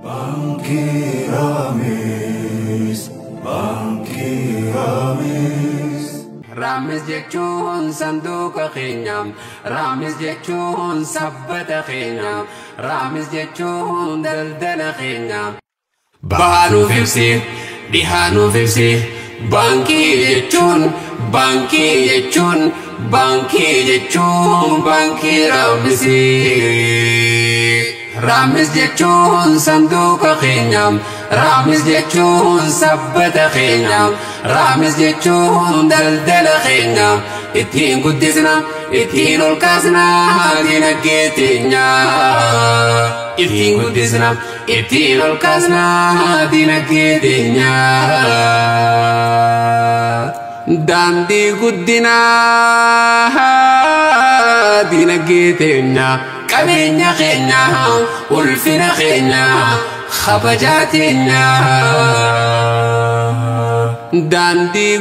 Banki Ramis, Banki Ramis. Ramis jechuun sanduuqa keenyaam, Ramis jechuun sabbata keenyaam, Ramis jechuun daldala keenyaam. Bahaanuuf ibsee, dhihaanuuf ibsee, baankii jechuun, baankii jechuun, baankii jechuun, baankii Ramisii. Ramis jechuun sanduuqa keenyaam, Ramis jechuun sabbata keenyaam, Ramis jechuun daldala keenyaam. Ittiin guddisna, ittiin ol kaasna dinagdee teenya. Ittiin guddisna, ittiin ol kaasna dinagdee teenya. Daandii guddinaa dinagdee teenya. Qabeenya keenya, ulfina keenya, kabajaa teenya. Daandii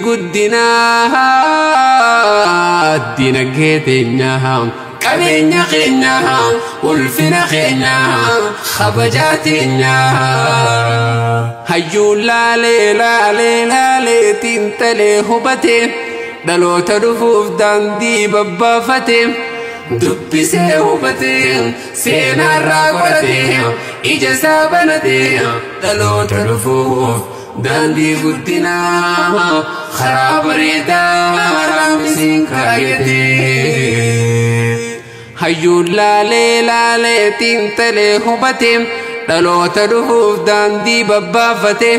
guddinaa dinagdee teenya. Qabeenya keenya, ulfina keenya, kabajaa teenya. Hayyuun laalee laalee laalee xiinxalee hubatee dhaloota dhufuuf daandii babbaafatee. Dubbisee hubatee seenaarraa qoratee ija isaa banatee dhaloota dhufuuf daandii guddinaa karaa bareedaa Ramisiin kaayatee. Hayyuun laalee laalee xiinxalee hubatee dhaloota dhufuuf daandii babbaafatee.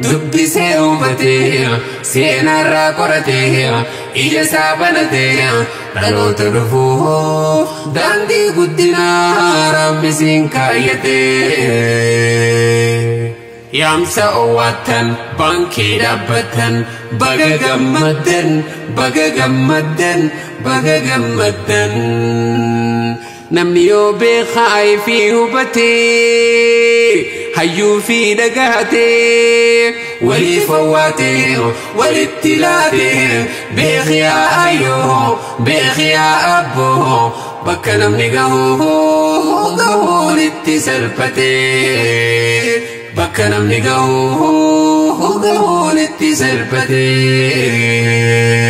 Dubbisee hubatee seenaarraa qoratee ija isaa banatee dhaloota dhufuuf daandii guddinaa Ramisiin kaayatee. Yaamsa owaattan baankii dhaabbattan baga gammaddan baga gammaddan baga gammaddan. Namni yoo beekaa fi hubatee hayyuu fi dhagahatee waliif hawwaatee walitti laatee beekiyaa ayyoo beekiyaa abboo bakka namni gahuun itti salphatee bakka namni gahuun itti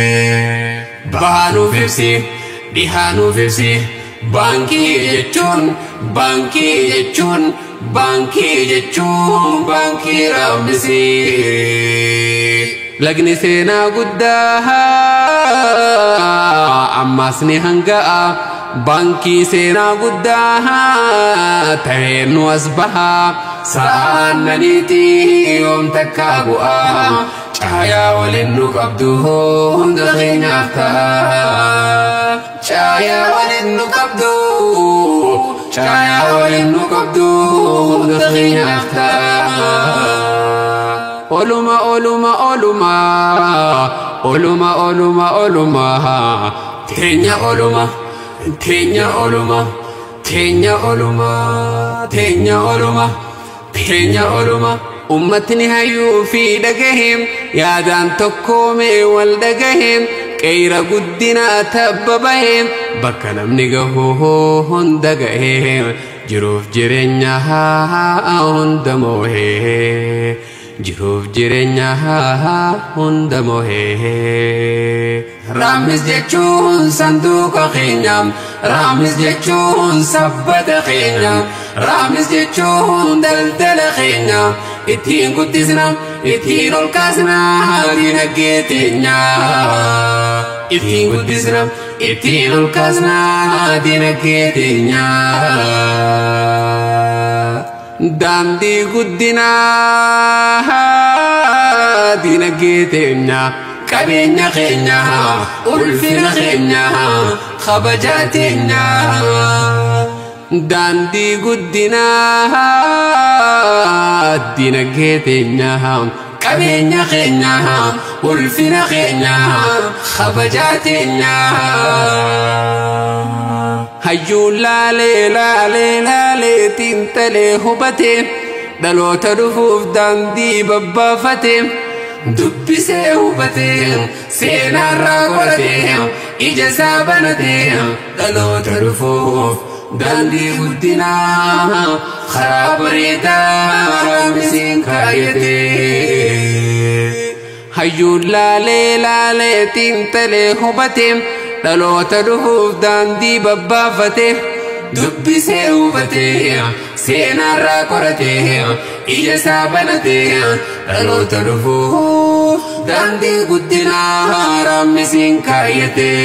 salphatee. Bahaanuuf ibsee dhihaanuuf ibsee. Baankii jechuun, baankii jechuun, baankii jechuun, baankii Ramisii. Lagni seenaa guddaa ammas ni hanga'a. Baankii seenaa guddaa ta'ee nu as bahaa. Sa'aan naniitii yoom takka bu'aa. Caayaa waliin nu qabdu hunda keenyaaf ta'a. Caayaa waliin nu qabdu, caayaa waliin nu qabdu hunda keenyaaf ta'a. Oluma oluma oluma, oluma oluma oluma, teenya oluma, teenya oluma, teenya oluma, teenya oluma, teenya oluma. Ummatni hayyuu fi dhagaheem yaadaan tokkoomee wal dhagaheem qeera guddinaa tabba baheem bakka namni gahuu hunda gaheem jiruuf jireenya hunda moohee jiruuf jireenya hunda moohee. Ramis jechuun sanduuqa keenyaam, Ramis jechuun sabbata keenyaam, Ramis jechuun daldala keenyaam. Ittiin guddisna, ittiin ol kaasna dinagdee teenya. Ittiin guddisna, ittiin ol kaasna dinagdee teenya. Daandii guddinaa dinagdee teenya. Qabeenya keenya, ulfina keenya, kabajaa teenya. Daandii guddinaa dinagdee teenya. Qabeenya keenya, ulfina keenya, kabajaa teenya. Hayyuun laalee laalee laalee xiinxalee hubatee dhaloota dhufuuf daandii babbaafatee. Dubbisee hubatee seenaarraa qoratee ija isaa banatee dhaloota dhufuuf daandii guddinaa karaa bareedaa كايتي هيو لالي تنتلي هبتي دلو تدفوف داندي ببافتي دبي سيوفتي سينا راكورتي إيجا سابنتي دلو تدفوف داندي قدنا رامسين كايتي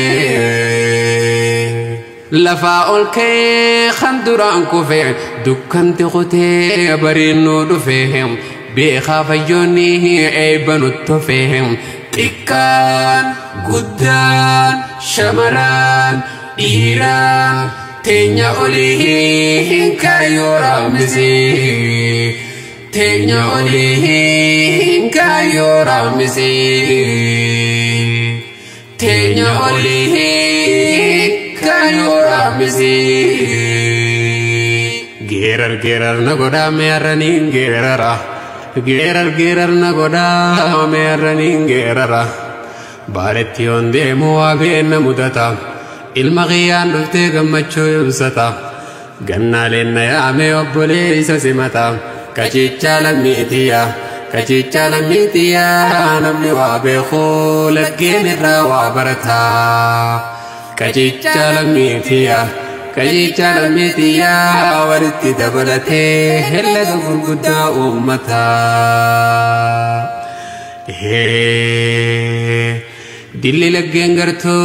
لفاء الكي خندران كوفي دكان تغتي برينو دفهم بخافيوني ايبانو التفهم تكان قدان شمران إيران تينيا أوليهن كايو رامزي تينيا أوليهن كايو رامزي تينيا أوليهن كايو رامزي Gerar nagoda meranin gerara Gerar nagoda meranin gerara Baretti onde muabe namudata Ilmaghiyan dufte gammachu yusata Ganna lenna yaame obbole isa simata Kachicha lamitiya namni waabe khulaggeen irra waa barata Kachicha lamitiya walitti dabalate helaga gurgudda ummata dilli laggeen gartuu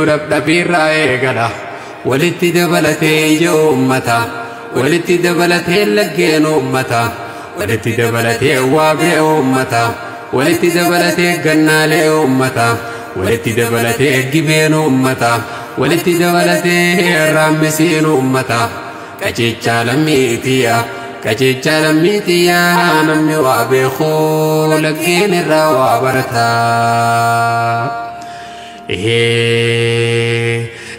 dhabdhabirraa eegala walitti dabalate ija ummata walitti dabalate laggeen ummata walitti dabalate waabee ummata walitti dabalate gannaalee ummata ولتي دبلتي جبين أمتا ولتي دبلتي رامسين أمتا كجيتشا لميتيا نمي وابيخو لكين الروا برتا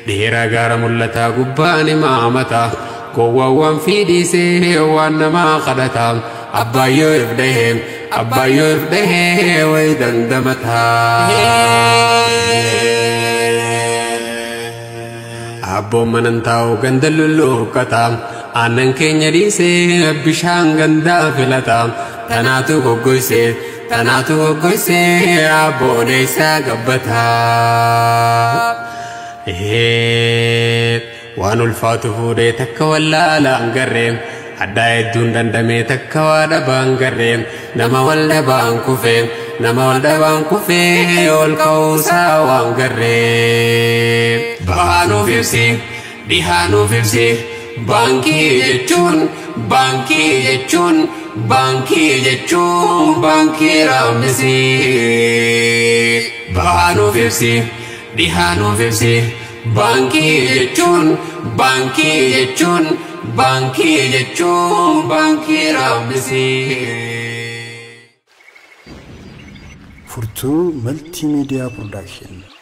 ديرا غارم اللتا قباني مامتا قوة وان في ديسي وانما خدتا أبايو يفديه ويدندمتها أبو مننتاو غندللو كتام أنن كينيا ديسي بشان غندا فلتا تناتو غوغويسي أبو نيسا قبتها وانو الفاتفو دي تكولا لانقرم أداي دون دندمي تكوادا بانقرم نما والدبان كوفي والكوسا وانقرم بانو فيبسي ديهانو فيبسي بانكي جتون بانكي رامسي بانو فيبسي ديهانو فيبسي بانكي جتون بانكي رامسي فورتو ملتي ميديا برودكشن